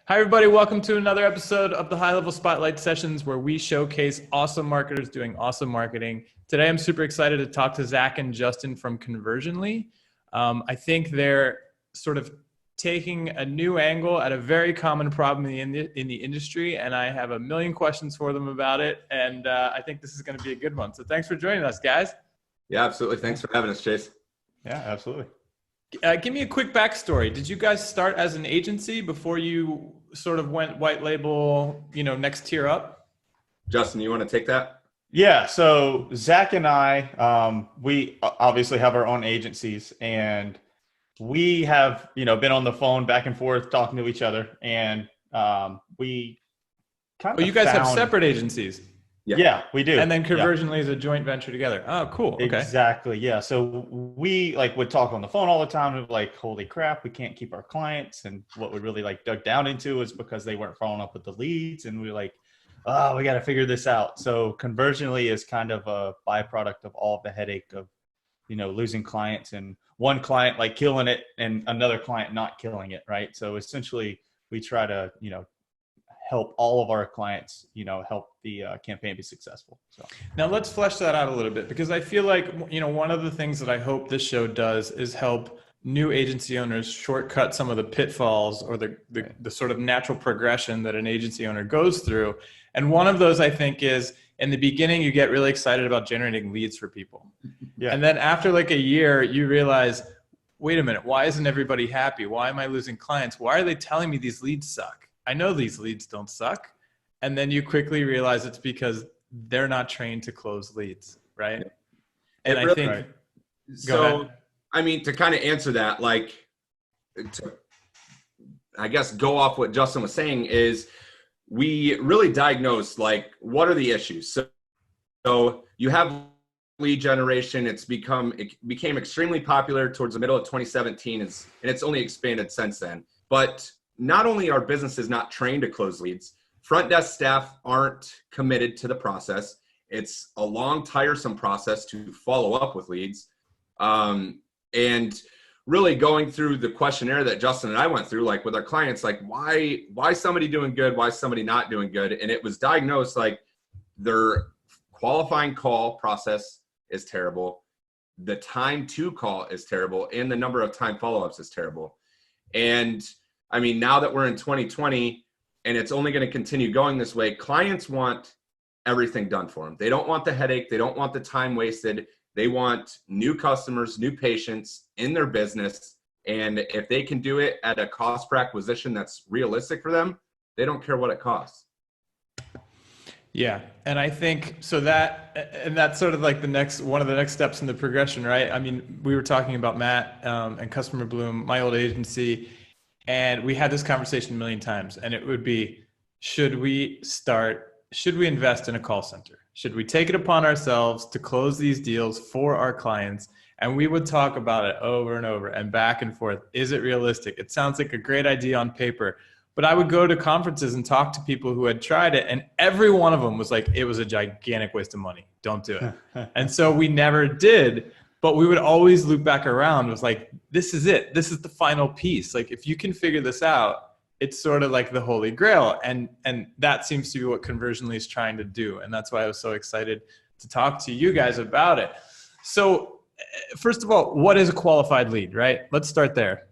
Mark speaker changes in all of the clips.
Speaker 1: Hi, everybody. Welcome to another episode of the High Level Spotlight Sessions, where we showcase awesome marketers doing awesome marketing. Today, I'm super excited to talk to Zach and Justin from Conversionly. I think they're sort of taking a new angle at a very common problem in the industry, and I have a million questions for them about it, and I think this is going to be a good one. So thanks for joining us, guys.
Speaker 2: Yeah, absolutely. Thanks for having us, Chase.
Speaker 3: Yeah, absolutely.
Speaker 1: Give me a quick backstory. Did you guys start as an agency before you sort of went white label, next tier up?
Speaker 2: Justin, you want to take that?
Speaker 3: Yeah, so Zach and I, we obviously have our own agencies, and we have, been on the phone back and forth talking to each other, and we kind of
Speaker 1: you guys have separate agencies?
Speaker 3: Yeah, we do.
Speaker 1: And then Conversionly is a joint venture together. Oh, cool. Okay.
Speaker 3: Exactly. Yeah. So we would talk on the phone all the time of holy crap, we can't keep our clients. And what we really dug down into is because they weren't following up with the leads. And we were like, oh, we got to figure this out. So Conversionly is kind of a byproduct of all of the headache of, losing clients and one client killing it and another client not killing it. Right. So essentially we try to, help all of our clients, help the campaign be successful. So
Speaker 1: now let's flesh that out a little bit, because I feel like, one of the things that I hope this show does is help new agency owners shortcut some of the pitfalls or the sort of natural progression that an agency owner goes through. And one of those, I think, is in the beginning, you get really excited about generating leads for people. Yeah. And then after a year, you realize, wait a minute, why isn't everybody happy? Why am I losing clients? Why are they telling me these leads suck? I know these leads don't suck. And then you quickly realize it's because they're not trained to close leads, right? And I think,
Speaker 2: right. So, I mean, to kind of answer that, I guess go off what Justin was saying is we really diagnosed, what are the issues? So you have lead generation. It became extremely popular towards the middle of 2017, and it's only expanded since then. But not only are businesses not trained to close leads, front desk staff aren't committed to the process. It's a long, tiresome process to follow up with leads. And really going through the questionnaire that Justin and I went through, with our clients, why somebody doing good, why somebody not doing good? And it was diagnosed their qualifying call process is terrible. The time to call is terrible. And the number of time follow-ups is terrible. And I mean, now that we're in 2020 and it's only going to continue going this way, clients want everything done for them. They don't want the headache. They don't want the time wasted. They want new customers, new patients in their business. And if they can do it at a cost per acquisition that's realistic for them, they don't care what it costs.
Speaker 1: Yeah. And I think so that's sort of one of the next steps in the progression, right? I mean, we were talking about Matt and Customer Bloom, my old agency. And we had this conversation a million times, and it would be, should we invest in a call center? Should we take it upon ourselves to close these deals for our clients? And we would talk about it over and over and back and forth. Is it realistic? It sounds like a great idea on paper, but I would go to conferences and talk to people who had tried it, and every one of them was like, it was a gigantic waste of money. Don't do it. And so we never did. But we would always loop back around. It was like, this is it. This is the final piece. If you can figure this out, it's sort of like the holy grail. And that seems to be what Conversionly is trying to do. And that's why I was so excited to talk to you guys about it. So first of all, what is a qualified lead, right? Let's start there.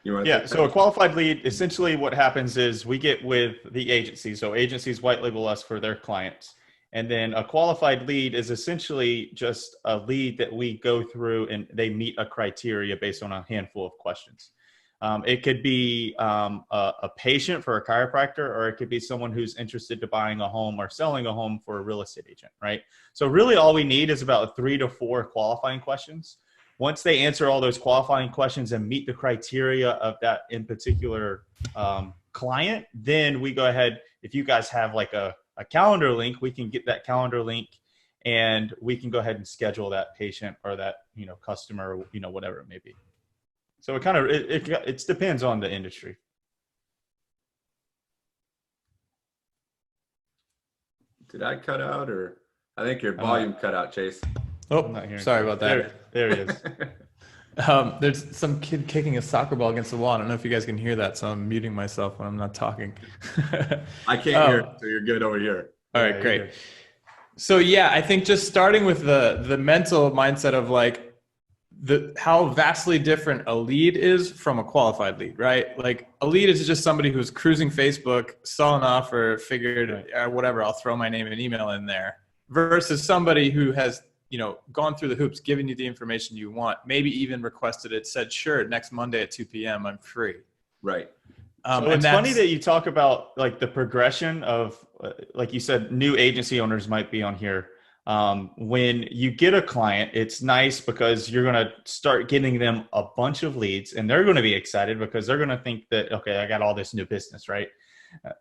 Speaker 3: Yeah, so a qualified lead, essentially what happens is we get with the agency. So agencies white label us for their clients. And then a qualified lead is essentially just a lead that we go through and they meet a criteria based on a handful of questions. It could be a patient for a chiropractor, or it could be someone who's interested to buying a home or selling a home for a real estate agent, right? So really all we need is about 3 to 4 qualifying questions. Once they answer all those qualifying questions and meet the criteria of that in particular client, then we go ahead, if you guys have a calendar link, we can get that calendar link and we can go ahead and schedule that patient or that, customer, whatever it may be. So it depends on the industry.
Speaker 2: Did I cut out, or I think your volume cut out, Chase?
Speaker 1: Oh, sorry about that.
Speaker 3: There he is.
Speaker 1: There's some kid kicking a soccer ball against the wall. I don't know if you guys can hear that, so I'm muting myself when I'm not talking.
Speaker 2: I can't hear it, so you're good over here.
Speaker 1: All
Speaker 3: Yeah,
Speaker 1: right,
Speaker 3: you're
Speaker 1: great.
Speaker 3: good.
Speaker 1: So yeah, I think just starting with the mental mindset of like how vastly different a lead is from a qualified lead, right? Like a lead is just somebody who's cruising Facebook, saw an offer, figured whatever, I'll throw my name and email in there, versus somebody who has, you know, gone through the hoops, given you the information you want, maybe even requested it, said, sure, next Monday at 2 p.m. I'm free.
Speaker 2: Right.
Speaker 3: So it's funny that you talk about like the progression of, like you said, new agency owners might be on here. When you get a client, it's nice because you're going to start getting them a bunch of leads and they're going to be excited because they're going to think that, okay, I got all this new business, right?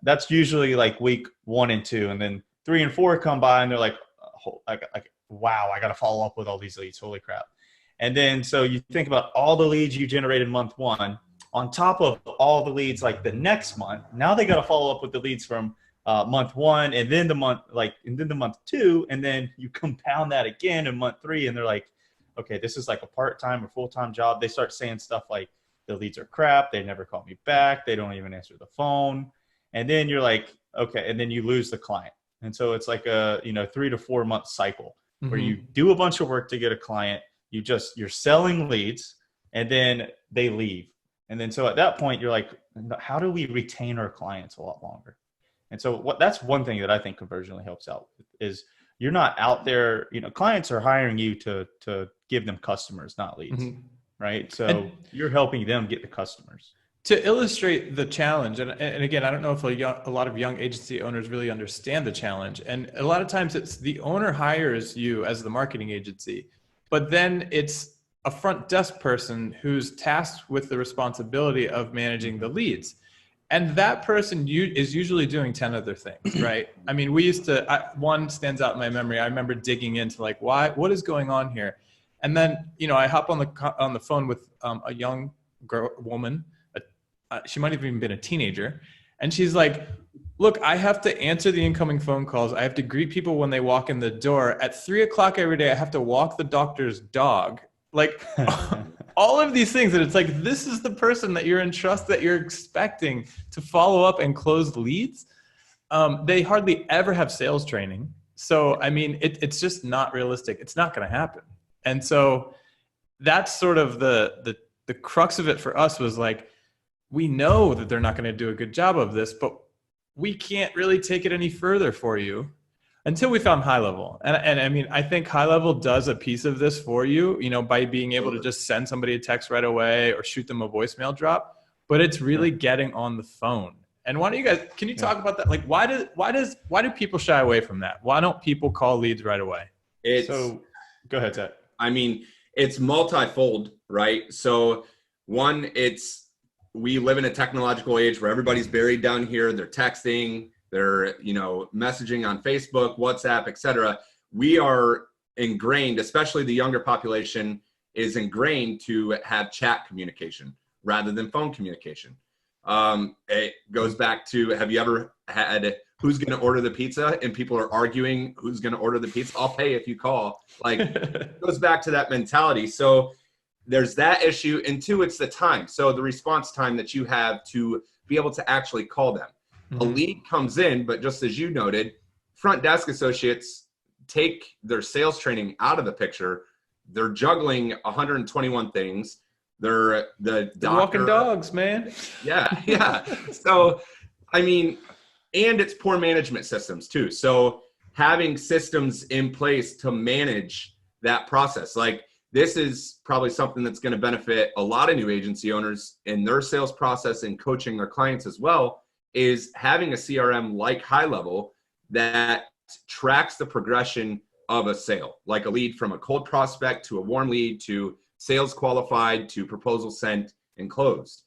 Speaker 3: That's usually like week 1 and 2. And then 3 and 4 come by and they're like, wow, I got to follow up with all these leads. Holy crap. And then, so you think about all the leads you generated month 1 on top of all the leads like the next month. Now they got to follow up with the leads from month 1 and then the month 2, and then you compound that again in month 3, and they're like, okay, this is like a part-time or full-time job. They start saying stuff like the leads are crap, they never call me back, they don't even answer the phone, and then you're like, okay, and then you lose the client. And so it's like a 3 to 4 month cycle where you do a bunch of work to get a client, you're selling leads, and then they leave. And then so at that point you're like, how do we retain our clients a lot longer? And so that's one thing that I think conversionally helps out with is you're not out there, clients are hiring you to give them customers, not leads, right? So you're helping them get the customers.
Speaker 1: To illustrate the challenge, and again, I don't know if a lot of young agency owners really understand the challenge. And a lot of times it's the owner hires you as the marketing agency, but then it's a front desk person who's tasked with the responsibility of managing the leads. And that person is usually doing 10 other things, right? I mean, we used to, one stands out in my memory. I remember digging into like, what is going on here? And then, I hop on the phone with a young woman. She might have even been a teenager. And she's like, look, I have to answer the incoming phone calls. I have to greet people when they walk in the door. At 3 o'clock every day, I have to walk the doctor's dog. Like all of these things. And it's like, this is the person that you're that you're expecting to follow up and close leads. They hardly ever have sales training. So, I mean, it's just not realistic. It's not going to happen. And so that's sort of the crux of it for us was like, we know that they're not going to do a good job of this, but we can't really take it any further for you until we found HighLevel. And I mean, I think HighLevel does a piece of this for you, by being able to just send somebody a text right away or shoot them a voicemail drop, but it's really getting on the phone. And why don't you guys, can you talk about that? Like, why do people shy away from that? Why don't people call leads right away?
Speaker 3: So go ahead, Zach.
Speaker 2: I mean, it's multifold, right? So one, we live in a technological age where everybody's buried down here. They're texting, they're, messaging on Facebook, WhatsApp, etc. We are ingrained, especially the younger population is ingrained to have chat communication rather than phone communication. It goes back to, have you ever had who's going to order the pizza and people are arguing who's going to order the pizza? I'll pay if you call. Like it goes back to that mentality. So there's that issue. And 2, it's the time. So the response time that you have to be able to actually call them. A lead comes in, but just as you noted, front desk associates take their sales training out of the picture. They're juggling 121 things. They're
Speaker 1: walking dogs, man.
Speaker 2: Yeah. So, I mean, and it's poor management systems too. So having systems in place to manage that process, like this is probably something that's going to benefit a lot of new agency owners in their sales process and coaching their clients as well, is having a CRM like HighLevel that tracks the progression of a sale, like a lead from a cold prospect to a warm lead to sales qualified to proposal sent and closed.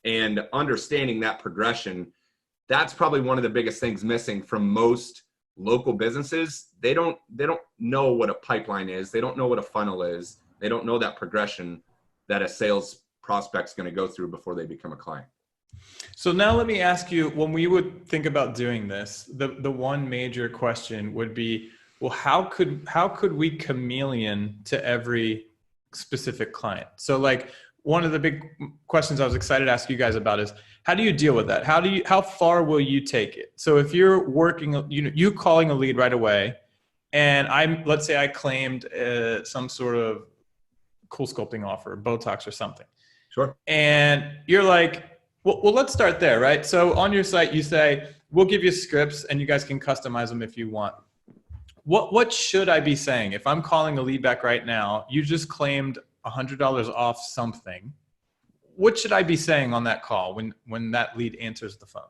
Speaker 2: And understanding that progression, that's probably one of the biggest things missing from most local businesses. They don't know what a pipeline is. They don't know what a funnel is. They don't know that progression that a sales prospect's going to go through before they become a client.
Speaker 1: So now let me ask you, when we would think about doing this, the one major question would be, well, how could we chameleon to every specific client. So like one of the big questions I was excited to ask you guys about is, how do you deal with that? How far will you take it? So if you're working, you calling a lead right away, and let's say I claimed some sort of cool sculpting offer, Botox or something.
Speaker 2: Sure.
Speaker 1: And you're like, well, let's start there, right? So on your site, you say, we'll give you scripts and you guys can customize them if you want. What should I be saying? If I'm calling a lead back right now, you just claimed $100 off something. What should I be saying on that call when that lead answers the phone?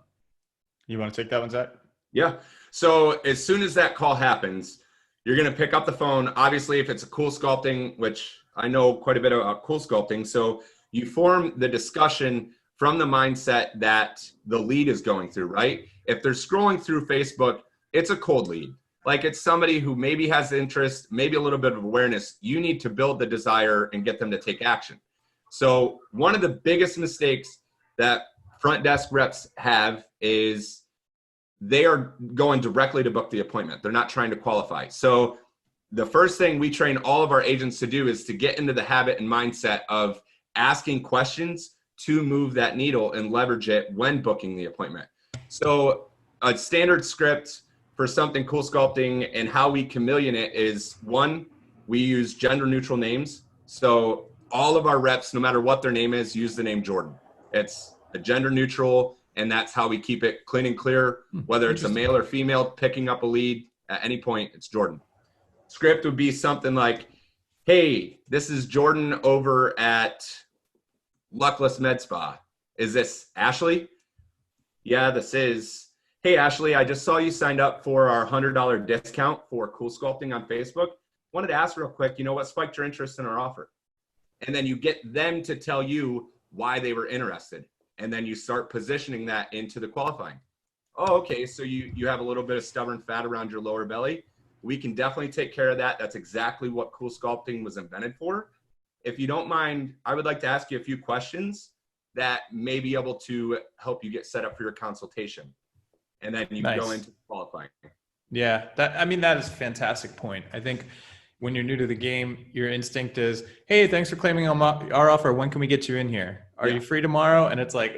Speaker 3: You want to take that one, Zach?
Speaker 2: Yeah. So as soon as that call happens, you're going to pick up the phone. Obviously, if it's a cool sculpting, which I know quite a bit about cool sculpting. So you form the discussion from the mindset that the lead is going through, right? If they're scrolling through Facebook, it's a cold lead. Like it's somebody who maybe has interest, maybe a little bit of awareness. You need to build the desire and get them to take action. So one of the biggest mistakes that front desk reps have is they are going directly to book the appointment. They're not trying to qualify. So the first thing we train all of our agents to do is to get into the habit and mindset of asking questions to move that needle and leverage it when booking the appointment. So a standard script for something cool sculpting and how we chameleon it is, one, we use gender neutral names. So all of our reps, no matter what their name is, use the name Jordan. It's a gender neutral, and that's how we keep it clean and clear. Whether it's a male or female picking up a lead at any point, it's Jordan. Script would be something like, hey, this is Jordan over at Luckless Med Spa. Is this Ashley? Yeah, this is. Hey, Ashley, I just saw you signed up for our $100 discount for cool sculpting on Facebook. Wanted to ask real quick, what spiked your interest in our offer? And then you get them to tell you why they were interested. And then you start positioning that into the qualifying. Oh, okay, so you have a little bit of stubborn fat around your lower belly. We can definitely take care of that. That's exactly what cool sculpting was invented for. If you don't mind, I would like to ask you a few questions that may be able to help you get set up for your consultation. And then you can go into qualifying.
Speaker 1: Yeah, that is a fantastic point. I think when you're new to the game, your instinct is, hey, thanks for claiming our offer. When can we get you in here? Are you free tomorrow? And it's like,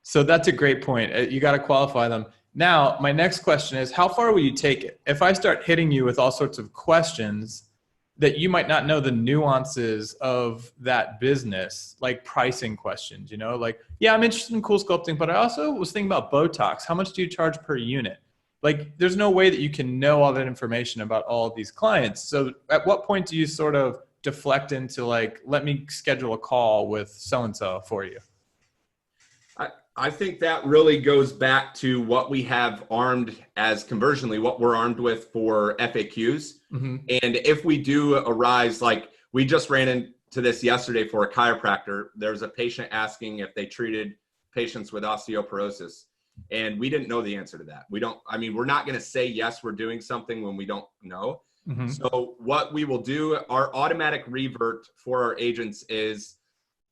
Speaker 1: So that's a great point. You got to qualify them. Now, my next question is, how far will you take it? If I start hitting you with all sorts of questions that you might not know the nuances of that business, like pricing questions, like, yeah, I'm interested in cool sculpting, but I also was thinking about Botox. How much do you charge per unit? Like, there's no way that you can know all that information about all of these clients. So at what point do you sort of deflect into like, let me schedule a call with so-and-so for you?
Speaker 2: I think that really goes back to what we have armed as Conversionly, what we're armed with for FAQs. Mm-hmm. And if we do arise, like we just ran into this yesterday for a chiropractor, there's a patient asking if they treated patients with osteoporosis. And we didn't know the answer to that. We're not going to say, yes, we're doing something when we don't know. Mm-hmm. So what we will do, our automatic revert for our agents is,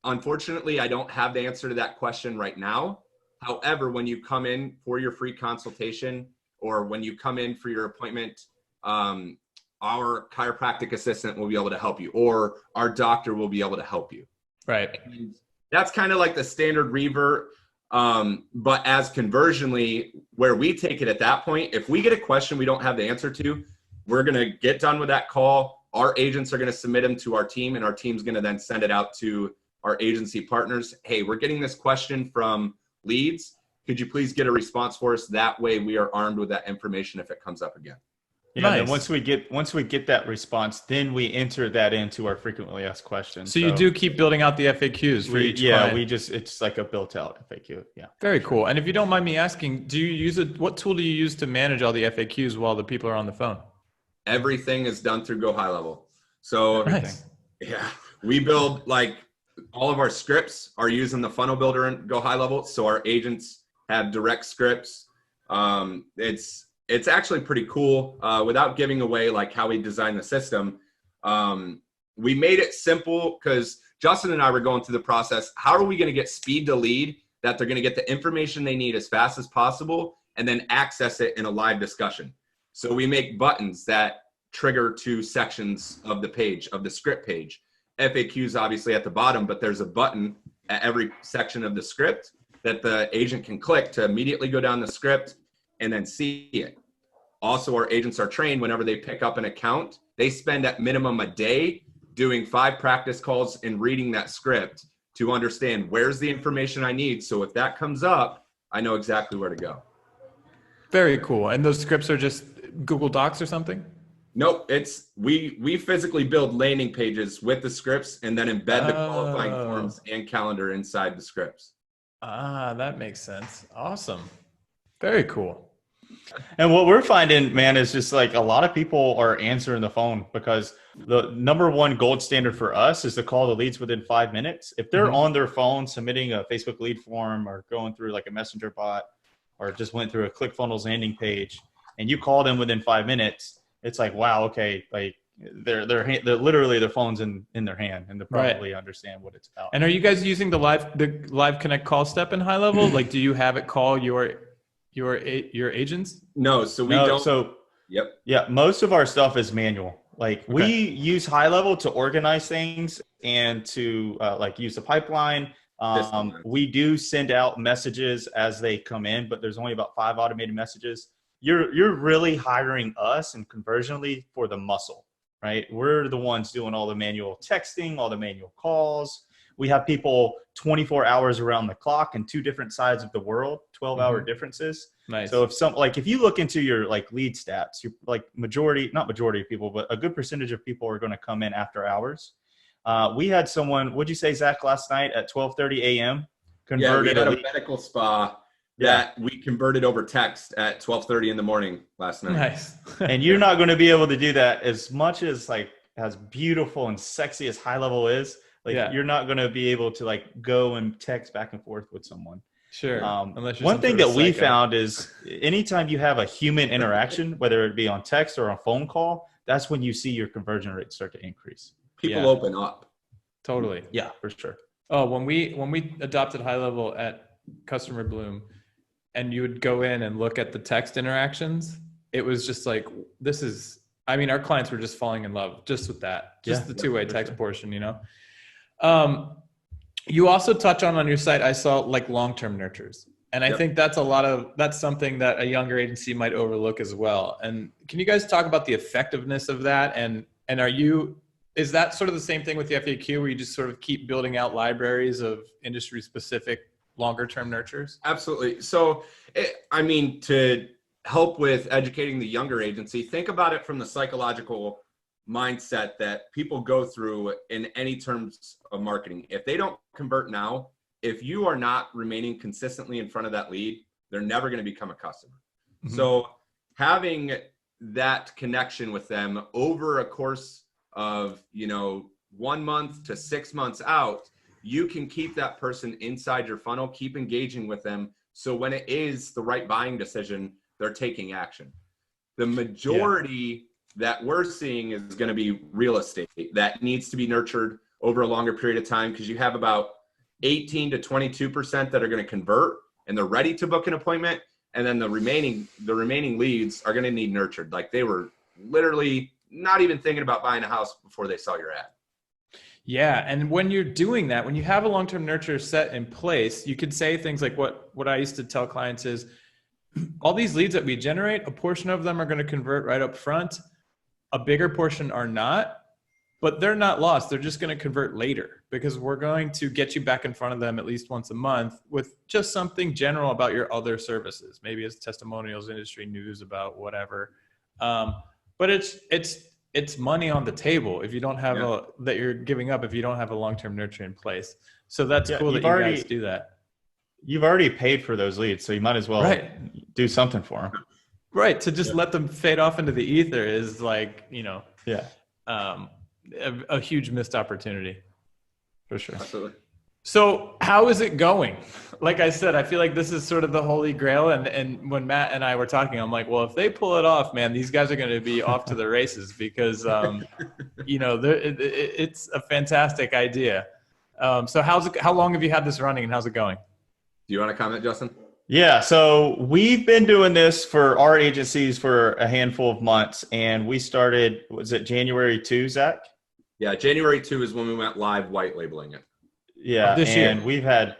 Speaker 2: unfortunately, I don't have the answer to that question right now. However, when you come in for your free consultation or when you come in for your appointment, our chiropractic assistant will be able to help you, or our doctor will be able to help you.
Speaker 1: Right.
Speaker 2: And that's kind of like the standard revert. But as Conversionly, where we take it at that point, if we get a question we don't have the answer to, we're going to get done with that call. Our agents are going to submit them to our team, and our team's going to then send it out to our agency partners. Hey, we're getting this question from leads. Could you please get a response for us? That way we are armed with that information if it comes up again.
Speaker 3: Yeah, nice. And then once we get that response, then we enter that into our frequently asked questions.
Speaker 1: So you do keep building out the FAQs for each client.
Speaker 3: It's like a built out FAQ. Yeah.
Speaker 1: Very cool. And if you don't mind me asking, what tool do you use to manage all the FAQs while the people are on the phone?
Speaker 2: Everything is done through Go HighLevel. So
Speaker 1: nice. Yeah,
Speaker 2: we build like all of our scripts are using the funnel builder and Go HighLevel. So our agents have direct scripts. It's actually pretty cool. Without giving away like how we designed the system, we made it simple because Justin and I were going through the process. How are we going to get speed to lead that they're going to get the information they need as fast as possible and then access it in a live discussion? So we make buttons that trigger to sections of the page, of the script page. FAQs obviously at the bottom, but there's a button at every section of the script that the agent can click to immediately go down the script and then see it. Also, our agents are trained whenever they pick up an account, they spend at minimum a day doing 5 practice calls and reading that script to understand where's the information I need. So if that comes up, I know exactly where to go.
Speaker 1: Very cool. And those scripts are just Google Docs or something?
Speaker 2: Nope, it's we physically build landing pages with the scripts and then embed the qualifying forms and calendar inside the scripts.
Speaker 1: Ah, that makes sense. Awesome. Very cool.
Speaker 3: And what we're finding, man, is just like a lot of people are answering the phone because the number one gold standard for us is to call the leads within 5 minutes. If they're on their phone submitting a Facebook lead form or going through like a messenger bot or just went through a ClickFunnels landing page and you call them within 5 minutes, it's like, wow, okay, like they're literally their phone's in their hand and they probably understand what it's about.
Speaker 1: And are you guys using the live connect call step in HighLevel? Like, do you have it call your agents?
Speaker 2: No, so we don't.
Speaker 3: So
Speaker 2: yep.
Speaker 3: Yeah, most of our stuff is manual. Like we use HighLevel to organize things and to like use the pipeline. We do send out messages as they come in, but there's only about 5 automated messages. You're really hiring us and Conversion Lead for the muscle, right? We're the ones doing all the manual texting, all the manual calls. We have people 24 hours around the clock in 2 different sides of the world, 12-hour differences.
Speaker 1: Nice.
Speaker 3: So if you look into your like lead stats, you're like not majority of people, but a good percentage of people are going to come in after hours. We had someone, what'd you say, Zach, last night at 12:30 a.m. converted
Speaker 2: we had a medical spa that we converted over text at 12:30 in the morning last night.
Speaker 1: Nice.
Speaker 3: And you're not going to be able to do that as much as like as beautiful and sexy as HighLevel is. Like you're not going to be able to like go and text back and forth with someone.
Speaker 1: Sure.
Speaker 3: One thing that we found is anytime you have a human interaction, whether it be on text or a phone call, that's when you see your conversion rate start to increase.
Speaker 2: People open up.
Speaker 1: Totally.
Speaker 3: Yeah, for sure.
Speaker 1: Oh, when we adopted HighLevel at Customer Bloom and you would go in and look at the text interactions, it was just like, our clients were just falling in love just with that, just the two-way text portion, you know? You also touch on your site, I saw like long-term nurtures. And I think that's something that a younger agency might overlook as well. And can you guys talk about the effectiveness of that? And is that sort of the same thing with the FAQ where you just sort of keep building out libraries of industry specific longer term nurtures?
Speaker 2: Absolutely. So, to help with educating the younger agency, think about it from the psychological mindset that people go through in any terms of marketing. If they don't convert now, if you are not remaining consistently in front of that lead, they're never going to become a customer. So having that connection with them over a course of 1 month to 6 months out, you can keep that person inside your funnel, keep engaging with them, so when it is the right buying decision, they're taking action. The majority that we're seeing is going to be real estate that needs to be nurtured over a longer period of time, because you have about 18 to 22% that are going to convert and they're ready to book an appointment, and then the remaining leads are going to need nurtured. Like they were literally not even thinking about buying a house before they saw your ad.
Speaker 1: Yeah, and when you're doing that, when you have a long-term nurture set in place, you could say things like what I used to tell clients is, all these leads that we generate, a portion of them are going to convert right up front. A bigger portion are not, but they're not lost. They're just going to convert later, because we're going to get you back in front of them at least once a month with just something general about your other services. Maybe it's testimonials, industry news about whatever. But it's money on the table if you don't have that you're giving up if you don't have a long-term nurture in place. So that's cool that you guys do that.
Speaker 3: You've already paid for those leads, so you might as well do something for them.
Speaker 1: Right. To just let them fade off into the ether is like, a huge missed opportunity. For sure.
Speaker 2: Absolutely.
Speaker 1: So how is it going? Like I said, I feel like this is sort of the holy grail. And when Matt and I were talking, I'm like, well, if they pull it off, man, these guys are going to be off to the races, because, it's a fantastic idea. So how long have you had this running and how's it going?
Speaker 2: Do you want to comment, Justin?
Speaker 3: Yeah, so we've been doing this for our agencies for a handful of months, and we started, was it January 2, Zach?
Speaker 2: Yeah, January 2 is when we went live white labeling it.
Speaker 1: Of
Speaker 3: Yeah,
Speaker 1: this year?
Speaker 3: and we've had,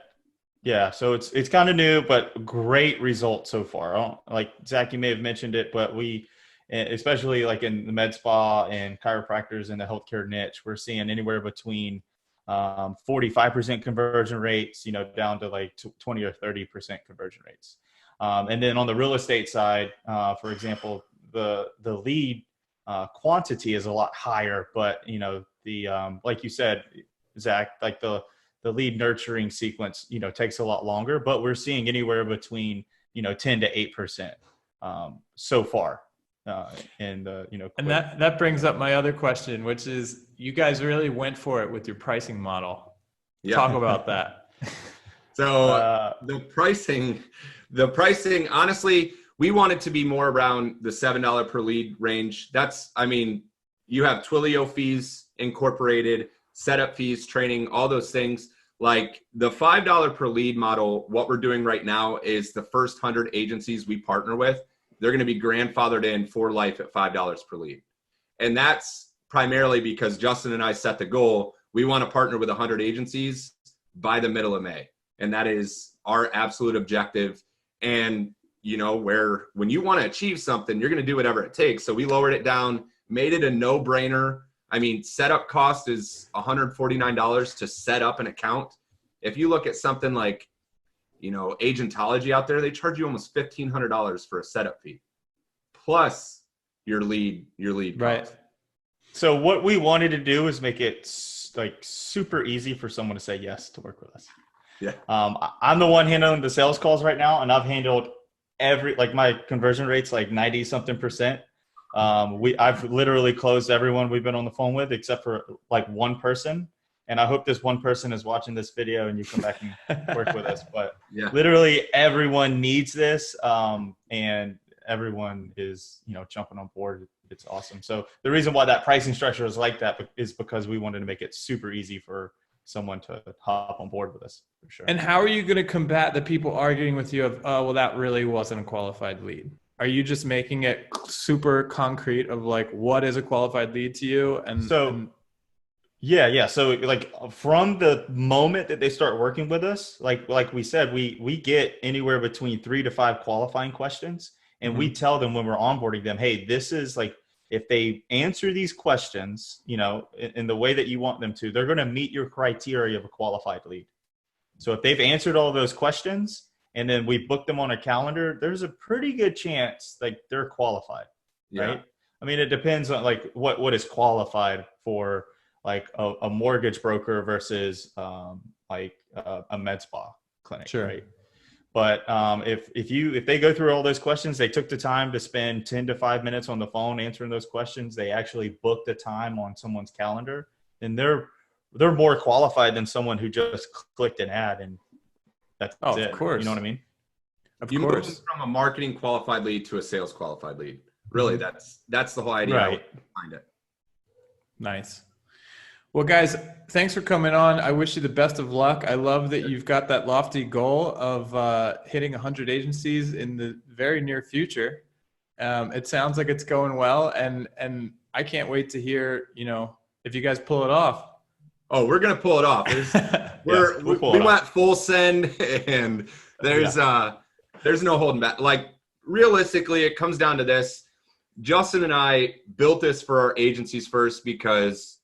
Speaker 3: yeah, so it's kind of new, but great results so far. Like Zach, you may have mentioned it, but we, especially like in the med spa and chiropractors in the healthcare niche, we're seeing anywhere between 45% conversion rates, down to like 20 or 30% conversion rates. And then on the real estate side, for example, the lead quantity is a lot higher, but the like you said, Zach, like the lead nurturing sequence, takes a lot longer, but we're seeing anywhere between 10 to 8% so far. And
Speaker 1: And that brings up my other question, which is you guys really went for it with your pricing model.
Speaker 2: Yeah.
Speaker 1: Talk about that.
Speaker 2: So the pricing, honestly, we want it to be more around the $7 per lead range. You have Twilio fees incorporated, setup fees, training, all those things. Like the $5 per lead model, what we're doing right now is the first 100 agencies we partner with, they're going to be grandfathered in for life at $5 per lead. And that's primarily because Justin and I set the goal. We want to partner with 100 agencies by the middle of May. And that is our absolute objective. And, when you want to achieve something, you're going to do whatever it takes. So we lowered it down, made it a no-brainer. Setup cost is $149 to set up an account. If you look at something like, Agentology out there, they charge you almost $1,500 for a setup fee, plus your lead
Speaker 1: Right.
Speaker 2: cost.
Speaker 3: So what we wanted to do is make it like super easy for someone to say yes to work with us.
Speaker 2: Yeah.
Speaker 3: I'm the one handling the sales calls right now, and I've handled my conversion rate's like 90 something percent. I've literally closed everyone we've been on the phone with except for like one person. And I hope this one person is watching this video and you come back and work with us. But
Speaker 2: Yeah.
Speaker 3: literally everyone needs this. And everyone is, jumping on board. It's awesome. So the reason why that pricing structure is like that is because we wanted to make it super easy for someone to hop on board with us, for sure.
Speaker 1: And how are you going to combat the people arguing with you of, oh, well, that really wasn't a qualified lead? Are you just making it super concrete of like, what is a qualified lead to you?
Speaker 3: Yeah. So like from the moment that they start working with us, like we said, we get anywhere between 3 to 5 qualifying questions. And we tell them when we're onboarding them, hey, this is like, if they answer these questions, in the way that you want them to, they're going to meet your criteria of a qualified lead. So if they've answered all those questions and then we book them on a calendar, there's a pretty good chance like they're qualified, right? It depends on like what is qualified for like a mortgage broker versus like a med spa clinic,
Speaker 1: Sure.
Speaker 3: right? But if they go through all those questions, they took the time to spend 10 to 5 minutes on the phone answering those questions, they actually booked the time on someone's calendar, then they're more qualified than someone who just clicked an ad and that's it.
Speaker 1: Of course.
Speaker 3: You know what I mean?
Speaker 1: Of
Speaker 2: You
Speaker 1: course.
Speaker 2: move from a marketing qualified lead to a sales qualified lead. Really, that's the whole idea behind it.
Speaker 1: Nice. Well, guys, thanks for coming on. I wish you the best of luck. I love that you've got that lofty goal of hitting 100 agencies in the very near future. It sounds like it's going well, and I can't wait to hear, if you guys pull it off.
Speaker 2: Oh, we're gonna pull it off. We went full send, and there's no holding back. Like realistically, it comes down to this. Justin and I built this for our agencies first because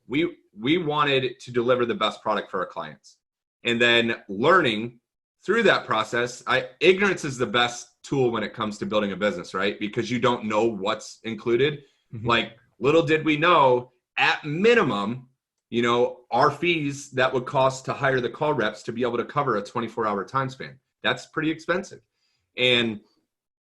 Speaker 2: we wanted to deliver the best product for our clients. And then learning through that process, ignorance is the best tool when it comes to building a business, right? Because you don't know what's included. Like little did we know, at minimum, our fees that would cost to hire the call reps to be able to cover a 24-hour time span. That's pretty expensive. And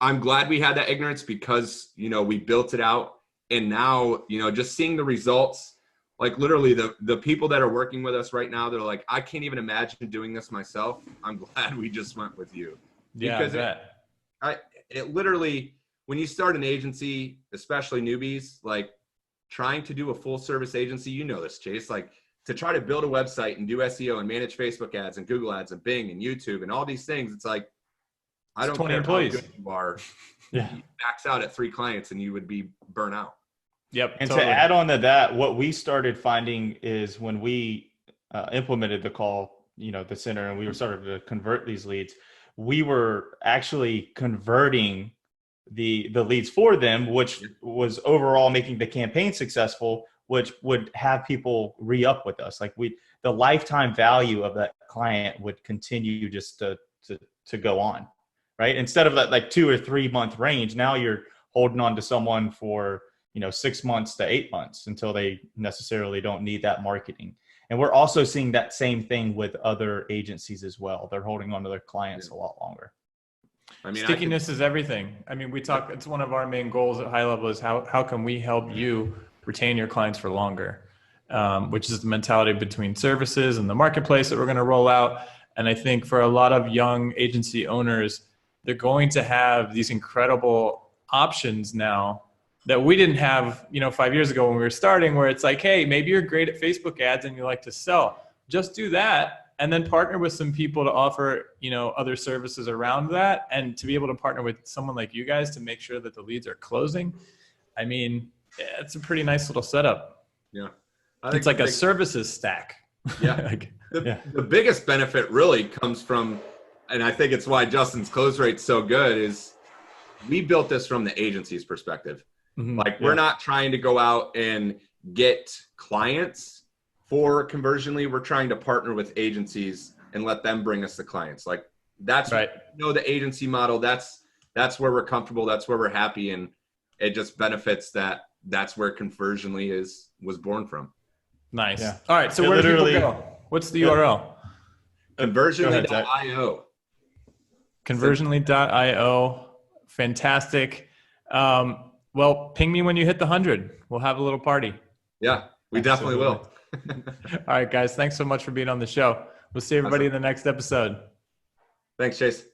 Speaker 2: I'm glad we had that ignorance because, we built it out. And now, just seeing the results, like literally the people that are working with us right now, they're like, I can't even imagine doing this myself. I'm glad we just went with you.
Speaker 1: Yeah,
Speaker 2: because it literally, when you start an agency, especially newbies, like trying to do a full service agency, this, Chase, like to try to build a website and do SEO and manage Facebook ads and Google ads and Bing and YouTube and all these things. It's like, I don't
Speaker 1: 20
Speaker 2: care
Speaker 1: employees.
Speaker 2: how good you are.
Speaker 3: Yeah.
Speaker 2: You max out at 3 clients and you would be burnt out.
Speaker 1: Yep.
Speaker 3: And
Speaker 1: totally.
Speaker 3: to add on to that, what we started finding is when we implemented the call, the center, and we were starting to convert these leads, we were actually converting the leads for them, which was overall making the campaign successful, which would have people re-up with us. Like the lifetime value of that client would continue just to go on, right? Instead of that like 2 or 3 month range, now you're holding on to someone for 6 months to 8 months until they necessarily don't need that marketing. And we're also seeing that same thing with other agencies as well. They're holding on to their clients a lot longer.
Speaker 2: I mean,
Speaker 1: stickiness is everything. I mean, it's one of our main goals at HighLevel is how can we help you retain your clients for longer, which is the mentality between services and the marketplace that we're going to roll out. And I think for a lot of young agency owners, they're going to have these incredible options now that we didn't have, 5 years ago when we were starting, where it's like, hey, maybe you're great at Facebook ads and you like to sell. Just do that and then partner with some people to offer, other services around that, and to be able to partner with someone like you guys to make sure that the leads are closing. I mean, it's a pretty nice little setup.
Speaker 2: Yeah.
Speaker 1: It's like a services stack.
Speaker 2: Yeah. The biggest benefit really comes from, and I think it's why Justin's close rate's so good, is we built this from the agency's perspective.
Speaker 1: Mm-hmm.
Speaker 2: Like we're not trying to go out and get clients for conversion lead. We're trying to partner with agencies and let them bring us the clients. Like that's
Speaker 1: right.
Speaker 2: The agency model, that's where we're comfortable. That's where we're happy. And it just benefits that's where conversion lead was born from.
Speaker 1: Nice.
Speaker 3: Yeah.
Speaker 1: All right. So where do people go? What's the URL?
Speaker 2: Conversionlead.io.
Speaker 1: Conversionlead.io. Fantastic. Well, ping me when you hit the 100. We'll have a little party.
Speaker 2: Yeah, we definitely will.
Speaker 1: All right, guys. Thanks so much for being on the show. We'll see everybody in the next episode.
Speaker 2: Thanks, Chase.